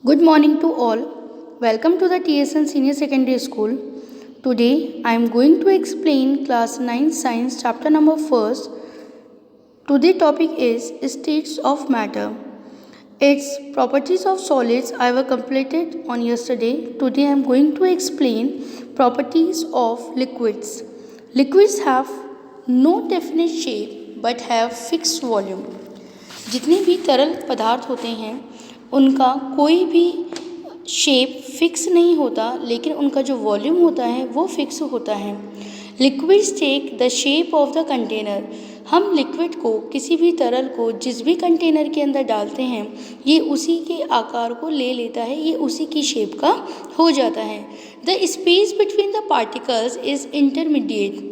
Good morning to all. Welcome to the TSN Senior Secondary School. Today I am going to explain class 9 science chapter number 1st. Today topic is states of matter. Its properties of solids I have completed on yesterday. Today I am going to explain properties of liquids. Liquids have no definite shape but have fixed volume. जितने भी तरल पदार्थ होते हैं उनका कोई भी shape fix नहीं होता, लेकिन उनका जो वॉल्यूम होता है वो फिक्स होता है। Liquids take the shape of the container. हम लिक्विड को, किसी भी तरल को जिस भी कंटेनर के अंदर डालते हैं ये उसी के आकार को ले लेता है, ये उसी की शेप का हो जाता है। The space between the particles is intermediate.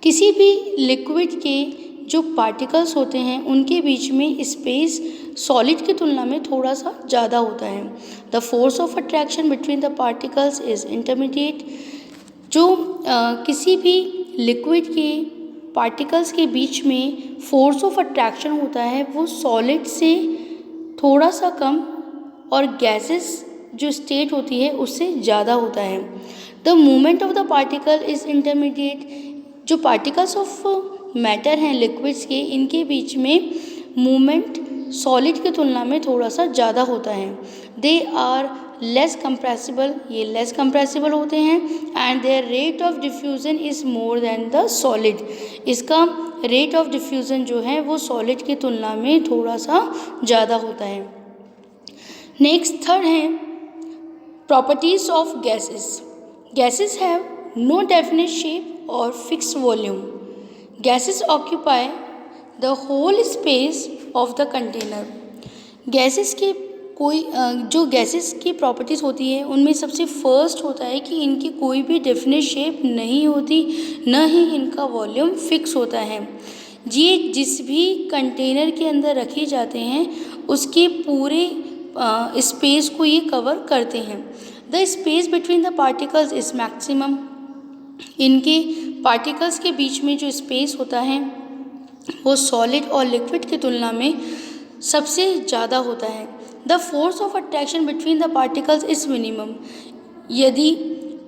किसी भी लिक्विड के जो पार्टिकल्स होते हैं उनके बीच में स्पेस सॉलिड की तुलना में थोड़ा सा ज़्यादा होता है। The force of attraction between the particles is intermediate. जो किसी भी लिक्विड के पार्टिकल्स के बीच में फोर्स ऑफ अट्रैक्शन होता है वो सॉलिड से थोड़ा सा कम और गैसेस जो स्टेट होती है उससे ज़्यादा होता है। The movement of the particle is intermediate. जो पार्टिकल्स ऑफ मैटर हैं लिक्विड्स के, इनके बीच में मूवमेंट सॉलिड की तुलना में थोड़ा सा ज़्यादा होता है। दे आर लेस कंप्रेसिबल, ये लेस कंप्रेसिबल होते हैं। And there rate of diffusion is more then the solid. इसका रेट ऑफ डिफ्यूज़न जो है वो सॉलिड की तुलना में थोड़ा सा ज़्यादा होता है। नेक्स्ट थर्ड है properties of gases. Gases have no definite shape और fixed volume. Gases occupy the whole space of the container. Gases के जो गैसेस की प्रॉपर्टीज़ होती है उनमें सबसे फर्स्ट होता है कि इनकी कोई भी डेफिनेट शेप नहीं होती, न ही इनका वॉल्यूम फिक्स होता है। ये जिस भी कंटेनर के अंदर रखे जाते हैं उसके पूरे स्पेस को ये कवर करते हैं। The space between the particles is maximum. इनके पार्टिकल्स के बीच में जो स्पेस होता है वो सॉलिड और लिक्विड की तुलना में सबसे ज़्यादा होता है। The force of attraction between the particles is minimum. यदि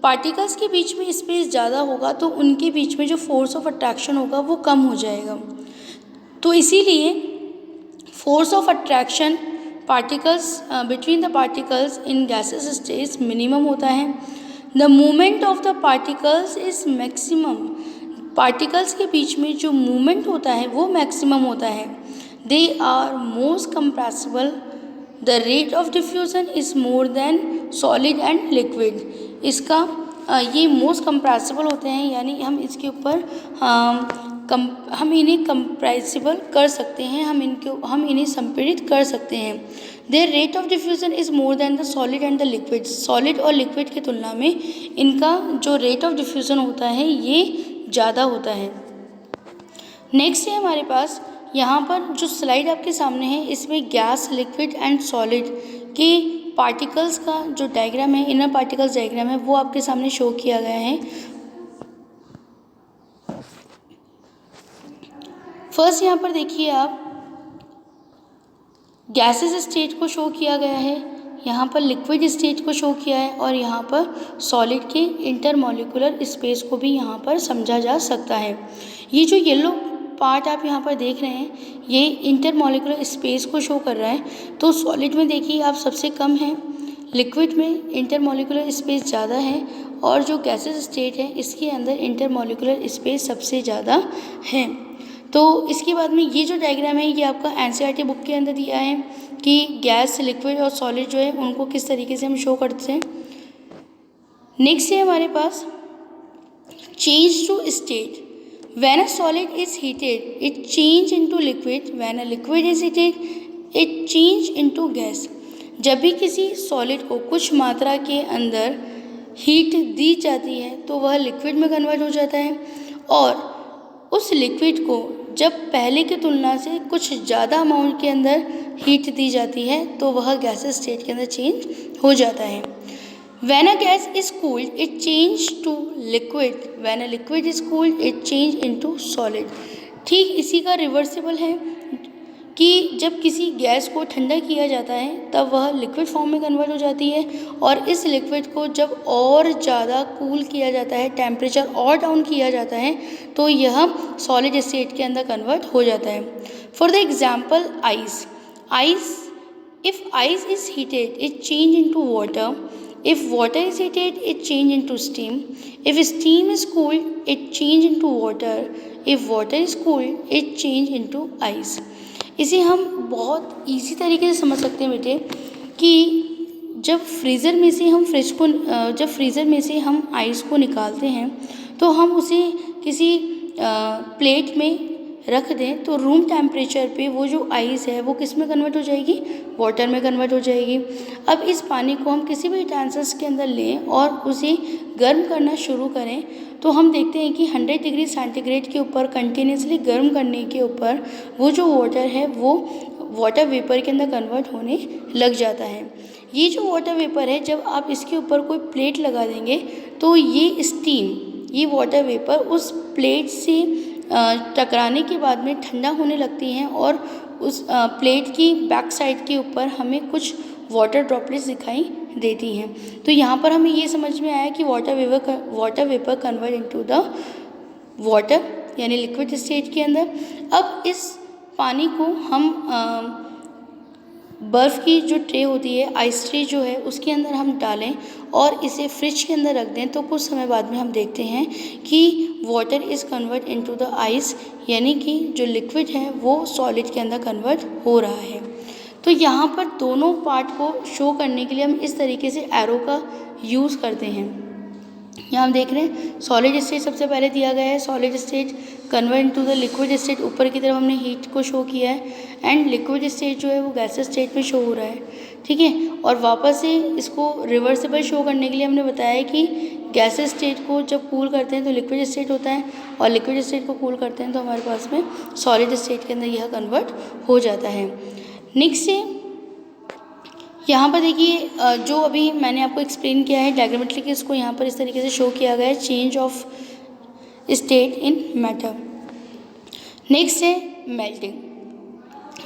पार्टिकल्स के बीच में स्पेस ज़्यादा होगा तो उनके बीच में जो फोर्स ऑफ अट्रैक्शन होगा वो कम हो जाएगा। तो इसीलिए force of attraction particles between the particles in gases states minimum होता है। The movement of the particles is maximum. Particles के बीच में जो मूवमेंट होता है वो मैक्सिमम होता है। They are most compressible. The rate of diffusion is more than solid and liquid. इसका ये मोस्ट कंप्रेसिबल होते हैं, यानी हम इसके ऊपर हम इन्हें कंप्रेसिबल कर सकते हैं, हम इन्हें संपीड़ित कर सकते हैं। There rate of diffusion is more then the solid and the liquid. Solid और लिक्विड की तुलना में इनका जो रेट ऑफ डिफ्यूज़न होता है ये ज़्यादा होता है। नेक्स्ट है हमारे पास यहाँ पर जो स्लाइड आपके सामने है इसमें गैस, लिक्विड एंड सॉलिड के पार्टिकल्स का जो डायग्राम है, इनर पार्टिकल्स डायग्राम है, वो आपके सामने शो किया गया है। फर्स्ट यहाँ पर देखिए आप गैसेस स्टेट को शो किया गया है, यहाँ पर लिक्विड स्टेट को शो किया है और यहाँ पर सॉलिड के इंटरमॉलिक्यूलर स्पेस को भी यहाँ पर समझा जा सकता है। ये जो येलो पार्ट आप यहाँ पर देख रहे हैं ये इंटरमॉलिक्यूलर स्पेस को शो कर रहा है। तो सॉलिड में देखिए आप सबसे कम है, लिक्विड में इंटरमॉलिक्यूलर स्पेस ज़्यादा है और जो गैसेस स्टेट है इसके अंदर इंटरमॉलिक्यूलर स्पेस सबसे ज़्यादा है। तो इसके बाद में ये जो डायग्राम है ये आपका एनसीईआरटी बुक के अंदर दिया है कि गैस, लिक्विड और सॉलिड जो है उनको किस तरीके से हम शो करते हैं। नेक्स्ट है हमारे पास change to state. When a solid is heated it change into liquid, when a liquid is heated it change into gas. जब भी किसी सॉलिड को कुछ मात्रा के अंदर हीट दी जाती है तो वह लिक्विड में कन्वर्ट हो जाता है और उस लिक्विड को जब पहले की तुलना से कुछ ज़्यादा अमाउंट के अंदर हीट दी जाती है तो वह गैसेस स्टेट के अंदर चेंज हो जाता है। When a gas is cooled, it change to liquid. When a liquid is cooled, it change into solid. ठीक इसी का रिवर्सिबल है। कि जब किसी गैस को ठंडा किया जाता है तब वह लिक्विड फॉर्म में कन्वर्ट हो जाती है, और इस लिक्विड को जब और ज़्यादा कूल किया जाता है, टेम्परेचर और डाउन किया जाता है, तो यह सॉलिड स्टेट के अंदर कन्वर्ट हो जाता है। For the example ice, if ice is heated it change into water, if water is heated it change into steam, if steam is cooled it change into water, if water is cooled it change into ice। इसे हम बहुत easy तरीके से समझ सकते हैं बेटे कि जब फ्रीज़र में से हम आइस को निकालते हैं तो हम उसे किसी प्लेट में रख दें तो रूम टेम्परेचर पे वो जो आइस है वो किस में कन्वर्ट हो जाएगी, वाटर में कन्वर्ट हो जाएगी। अब इस पानी को हम किसी भी यूटेंसिल्स के अंदर लें और उसे गर्म करना शुरू करें तो हम देखते हैं कि 100 डिग्री सेंटीग्रेड के ऊपर कंटिन्यूसली गर्म करने के ऊपर वो जो वाटर है वो वाटर वेपर के अंदर कन्वर्ट होने लग जाता है। ये जो वाटर वेपर है जब आप इसके ऊपर कोई प्लेट लगा देंगे तो ये स्टीम, ये वाटर वेपर उस प्लेट से टकराने के बाद में ठंडा होने लगती हैं और उस प्लेट की बैक साइड के ऊपर हमें कुछ वाटर ड्रॉपलेट्स दिखाई देती हैं। तो यहाँ पर हमें ये समझ में आया कि water vapour convert into the water यानी लिक्विड स्टेट के अंदर। अब इस पानी को हम बर्फ़ की जो ट्रे होती है, आइस ट्रे जो है, उसके अंदर हम डालें और इसे फ्रिज के अंदर रख दें तो कुछ समय बाद में हम देखते हैं कि water is convert into the ice, यानी कि जो लिक्विड है वो सॉलिड के अंदर कन्वर्ट हो रहा है। तो यहाँ पर दोनों पार्ट को शो करने के लिए हम इस तरीके से एरो का यूज़ करते हैं। यहाँ हम देख रहे हैं सॉलिड स्टेट सबसे पहले दिया गया है, solid state convert into the liquid state, ऊपर की तरफ हमने हीट को शो किया है, एंड लिक्विड स्टेट जो है वो गैसेस स्टेट में शो हो रहा है, ठीक है। और वापस से इसको रिवर्सिबल शो करने के लिए हमने बताया कि गैसेस स्टेट को जब कूल करते हैं तो लिक्विड स्टेट होता है, और लिक्विड स्टेट को कूल करते हैं तो हमारे पास में सॉलिड स्टेट के अंदर यह कन्वर्ट हो जाता है। नेक्स्ट है यहाँ पर देखिए जो अभी मैंने आपको एक्सप्लेन किया है डायग्रामेटिकली, इसको यहाँ पर इस तरीके से शो किया गया है, change of state in matter. Next है melting.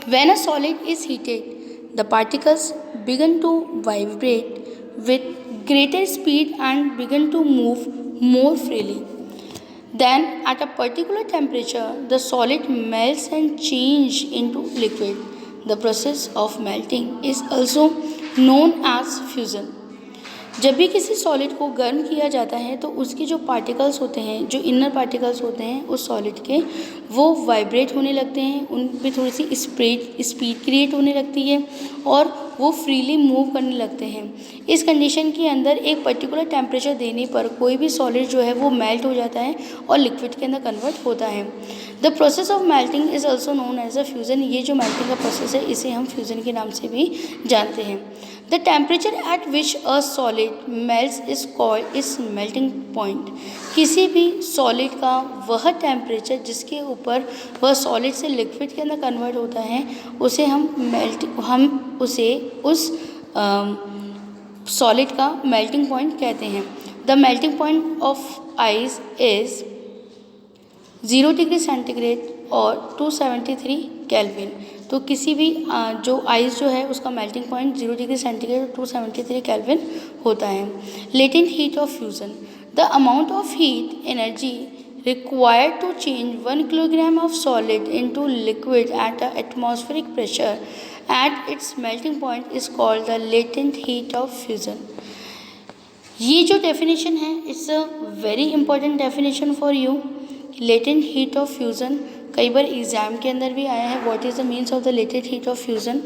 When a solid is heated the particles began to vibrate with greater speed and begin to move more freely. Then at a particular temperature the solid melts and change into liquid. The process of melting is also known as fusion. जब भी किसी solid को गर्म किया जाता है तो उसके जो पार्टिकल्स होते हैं, जो इनर पार्टिकल्स होते हैं उस सॉलिड के, वो वाइब्रेट होने लगते हैं, उन पे थोड़ी सी स्पीड क्रिएट होने लगती है और वो फ्रीली मूव करने लगते हैं। इस कंडीशन के अंदर एक पर्टिकुलर टेम्परेचर देने पर कोई भी सॉलिड जो है वो मेल्ट हो जाता है और लिक्विड के अंदर कन्वर्ट होता है। The process of melting is also known as a fusion. ये जो मेल्टिंग का प्रोसेस है इसे हम फ्यूज़न के नाम से भी जानते हैं। The temperature at which a solid melts is called is melting point. किसी भी सॉलिड का वह टेम्परेचर जिसके ऊपर वह सॉलिड से लिक्विड के अंदर कन्वर्ट होता है उसे हम उसे उस सॉलिड का मेल्टिंग पॉइंट कहते हैं। The melting point of ice is 0 degree centigrade और 273 केल्विन। तो किसी भी जो आइस जो है उसका मेल्टिंग पॉइंट 0 डिग्री सेंटीग्रेड और 273 केल्विन होता है। Latent heat of fusion. The amount of heat energy required to change 1 kilogram of solid into liquid at a atmospheric pressure at its melting point is called the latent heat of fusion. ये जो definition है it's a very important definition for you. Latent heat of fusion कई बार exam के अंदर भी आया है। What is the means of the latent heat of fusion?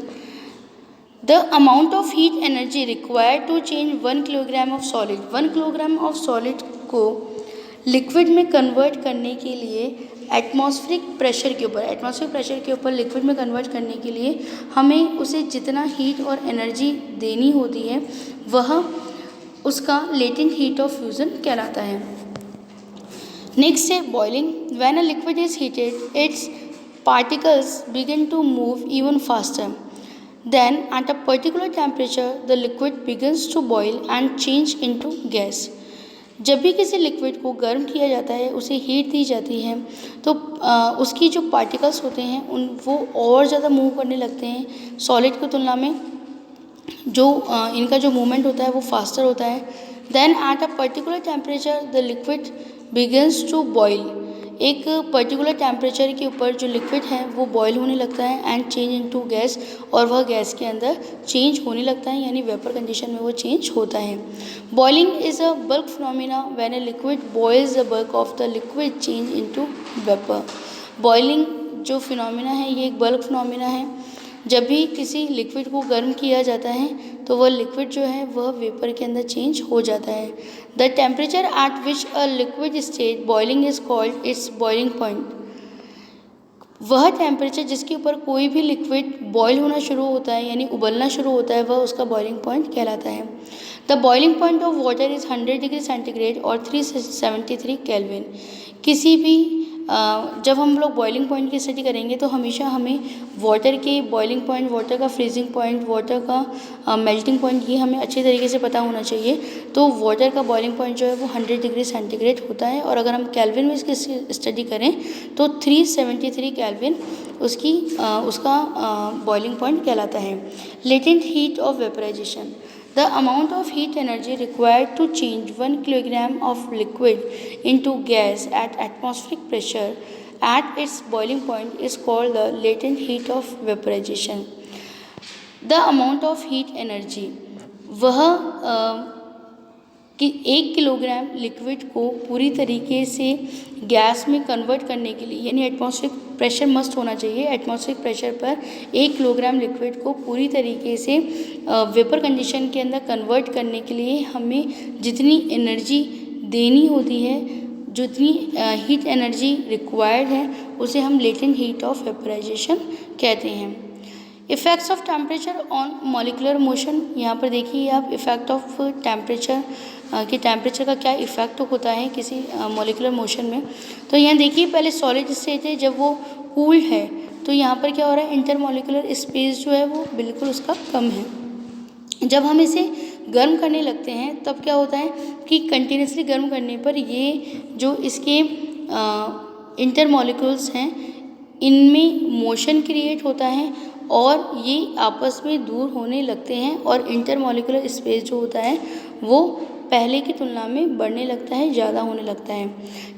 The amount of heat energy required to change 1 kilogram of solid. 1 kilogram of solid को liquid में convert करने के लिए एटमॉस्फेरिक प्रेशर के ऊपर लिक्विड में कन्वर्ट करने के लिए हमें उसे जितना हीट और एनर्जी देनी होती है वह उसका लेटेंट हीट ऑफ फ्यूज़न कहलाता है। नेक्स्ट है boiling. When a liquid is heated its particles begin to move even faster. Then at a particular temperature the liquid begins to boil and change into gas. जब भी किसी liquid को गर्म किया जाता है, उसे हीट दी जाती है, तो उसकी जो पार्टिकल्स होते हैं वो और ज़्यादा मूव करने लगते हैं सॉलिड की तुलना में। जो इनका जो मूवमेंट होता है वो फास्टर होता है। Then at a particular temperature the liquid begins to boil. एक पर्टिकुलर टेम्परेचर के ऊपर जो लिक्विड है वो बॉयल होने लगता है एंड चेंज इनटू गैस, और वह गैस के अंदर चेंज होने लगता है, यानी वेपर कंडीशन में वो चेंज होता है। Boiling is a bulk phenomena when a liquid boils the bulk of the liquid change into vapour. Boiling जो फिनोमिना है ये एक बल्क फिनोमिना है। जब भी किसी लिक्विड को गर्म किया जाता है तो वह लिक्विड जो है वह वेपर के अंदर चेंज हो जाता है। The temperature at which a liquid state boiling is called its boiling point. वह टेम्परेचर जिसके ऊपर कोई भी लिक्विड बॉयल होना शुरू होता है यानी उबलना शुरू होता है, वह उसका बॉइलिंग पॉइंट कहलाता है। The boiling point of water is 100 degree centigrade और 373 केल्विन। किसी भी जब हम लोग बॉइलिंग पॉइंट की स्टडी करेंगे तो हमेशा हमें वाटर के बॉइलिंग पॉइंट, वाटर का फ्रीजिंग पॉइंट, वाटर का मेल्टिंग पॉइंट, ये हमें अच्छे तरीके से पता होना चाहिए। तो वाटर का बॉइलिंग पॉइंट जो है वो 100 डिग्री सेंटीग्रेड होता है, और अगर हम केल्विन में इसकी स्टडी करें तो 373 केल्विन उसका बॉइलिंग पॉइंट कहलाता है। Latent heat of vaporisation, the amount of heat energy required to change 1 kilogram of liquid into gas at atmospheric pressure at its boiling point is called the latent heat of vaporization. The amount of heat energy, वह कि 1 kilogram liquid को पूरी तरीके से gas में convert करने के लिए, यानी एटमॉस्फेरिक प्रेशर मस्ट होना चाहिए। एटमॉस्फेरिक प्रेशर पर 1 किलोग्राम लिक्विड को पूरी तरीके से वेपर कंडीशन के अंदर कन्वर्ट करने के लिए हमें जितनी एनर्जी देनी होती है, जितनी हीट एनर्जी रिक्वायर्ड है, उसे हम लेटेंट हीट ऑफ वेपराइजेशन कहते हैं। Effects of temperature on molecular motion, यहाँ पर देखिए आप इफ़ेक्ट ऑफ टेम्परेचर कि टेम्परेचर का क्या इफ़ेक्ट होता है किसी मॉलिकुलर मोशन में। तो यहाँ देखिए पहले सॉलिड स्टेट है, जब वो कूल्ड है तो यहाँ पर क्या हो रहा है, इंटरमॉलिकुलर स्पेस जो है वो बिल्कुल उसका कम है। जब हम इसे गर्म करने लगते हैं तब क्या होता है कि कंटिन्यूसली गर्म करने पर ये जो इसके इंटरमॉलिक्यूल्स हैं इनमें मोशन क्रिएट होता है और ये आपस में दूर होने लगते हैं, और इंटरमॉलिकुलर स्पेस जो होता है वो पहले की तुलना में बढ़ने लगता है, ज़्यादा होने लगता है।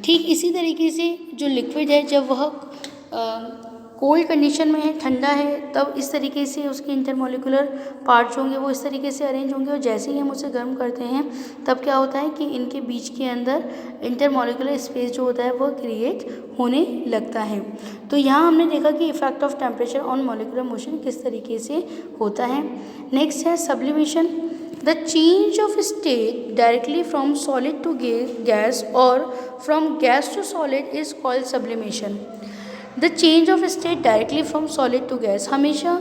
ठीक इसी तरीके से जो लिक्विड है जब वह कोल्ड कंडीशन में है, ठंडा है, तब इस तरीके से उसके इंटरमॉलिकुलर पार्ट्स होंगे वो इस तरीके से अरेंज होंगे, और जैसे ही हम उसे गर्म करते हैं तब क्या होता है कि इनके बीच के अंदर इंटरमॉलिकुलर स्पेस जो होता है वह क्रिएट होने लगता है। तो यहाँ हमने देखा कि effect of temperature on molecular motion किस तरीके से होता है। नेक्स्ट है sublimation, the change of state directly from solid to gas और from gas to solid is called sublimation. The change of state directly from solid to gas, हमेशा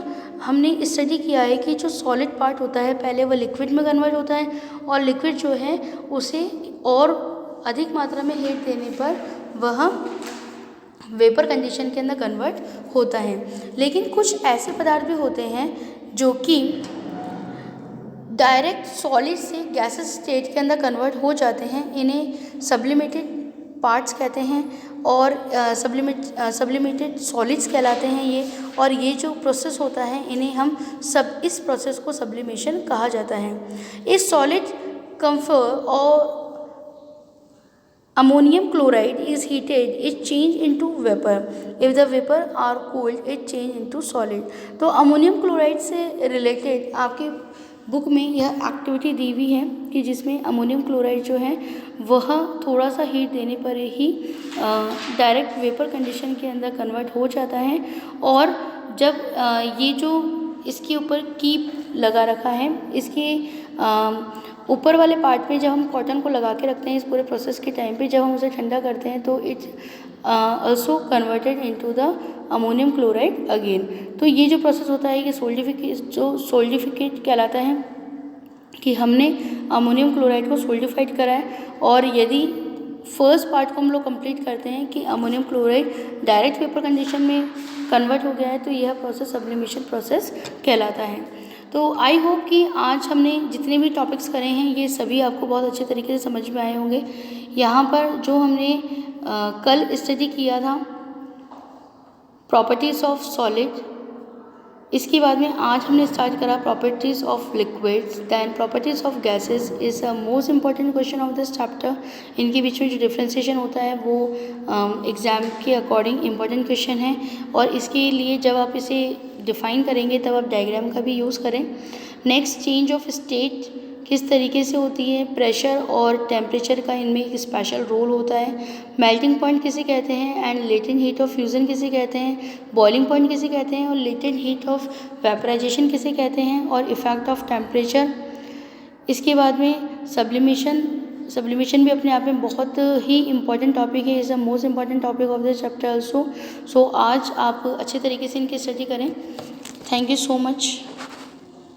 हमने study किया है कि जो सॉलिड पार्ट होता है पहले वह लिक्विड में कन्वर्ट होता है, और लिक्विड जो है उसे और अधिक मात्रा में हीट देने पर वह वेपर कंडीशन के अंदर कन्वर्ट होता है। लेकिन कुछ ऐसे पदार्थ भी होते हैं जो कि डायरेक्ट सॉलिड से गैसेस स्टेट के अंदर कन्वर्ट हो जाते हैं, इन्हें सब्लिमेटेड पार्ट्स कहते हैं और सब्लिमेटेड सॉलिड्स कहलाते हैं ये। और ये जो प्रोसेस होता है इन्हें हम इस प्रोसेस को सब्लिमेशन कहा जाता है। इस सॉलिड कंफर और ammonium chloride is heated it change into vapour, if the vapour are cold it change into solid. तो अमोनियम क्लोराइड से रिलेटेड आपकी बुक में यह एक्टिविटी दी हुई है कि जिसमें अमोनियम क्लोराइड जो है वह थोड़ा सा हीट देने पर ही डायरेक्ट वेपर कंडीशन के अंदर कन्वर्ट हो जाता है, और जब ये जो इसके ऊपर कीप लगा रखा है, इसके ऊपर वाले पार्ट में जब हम कॉटन को लगा के रखते हैं इस पूरे प्रोसेस के टाइम पे, जब हम उसे ठंडा करते हैं तो it's also converted into the ammonium chloride again. तो ये जो प्रोसेस होता है ये सोल्डिफिकेट कहलाता है कि हमने अमोनियम क्लोराइड को सोल्डिफाइड करा है। और यदि फर्स्ट पार्ट को हम लोग कंप्लीट करते हैं कि ammonium chloride direct vapour condition में कन्वर्ट हो गया है, तो यह प्रोसेस सब्लिमेशन प्रोसेस कहलाता है। तो आई होप कि आज हमने जितने भी टॉपिक्स करे हैं ये सभी आपको बहुत अच्छे तरीके से समझ में आए होंगे। यहाँ पर जो हमने कल स्टडी किया था प्रॉपर्टीज़ ऑफ सॉलिड, इसके बाद में आज हमने स्टार्ट करा properties of liquids, than properties of gases is a most important question of this chapter. इनके बीच में जो डिफ्रेंसिएशन होता है वो एग्ज़ाम के अकॉर्डिंग इम्पॉर्टेंट क्वेश्चन है, और इसके लिए जब आप इसे डिफ़ाइन करेंगे तब आप डायग्राम का भी यूज़ करें। नेक्स्ट, चेंज ऑफ स्टेट किस तरीके से होती है, प्रेशर और टेम्परेचर का इनमें एक स्पेशल रोल होता है। मेल्टिंग पॉइंट किसे कहते हैं and latent heat of fusion किसे कहते हैं, बॉइलिंग पॉइंट किसे कहते हैं और लेटेंट हीट ऑफ वेपराइजेशन किसे कहते हैं, और इफ़ेक्ट ऑफ टेम्परेचर। इसके बाद में सब्लिमेशन भी अपने आप में बहुत ही इंपॉर्टेंट टॉपिक है, is the most important topic of this chapter also. So आज आप अच्छे तरीके से इनकी स्टडी करें। Thank you so much.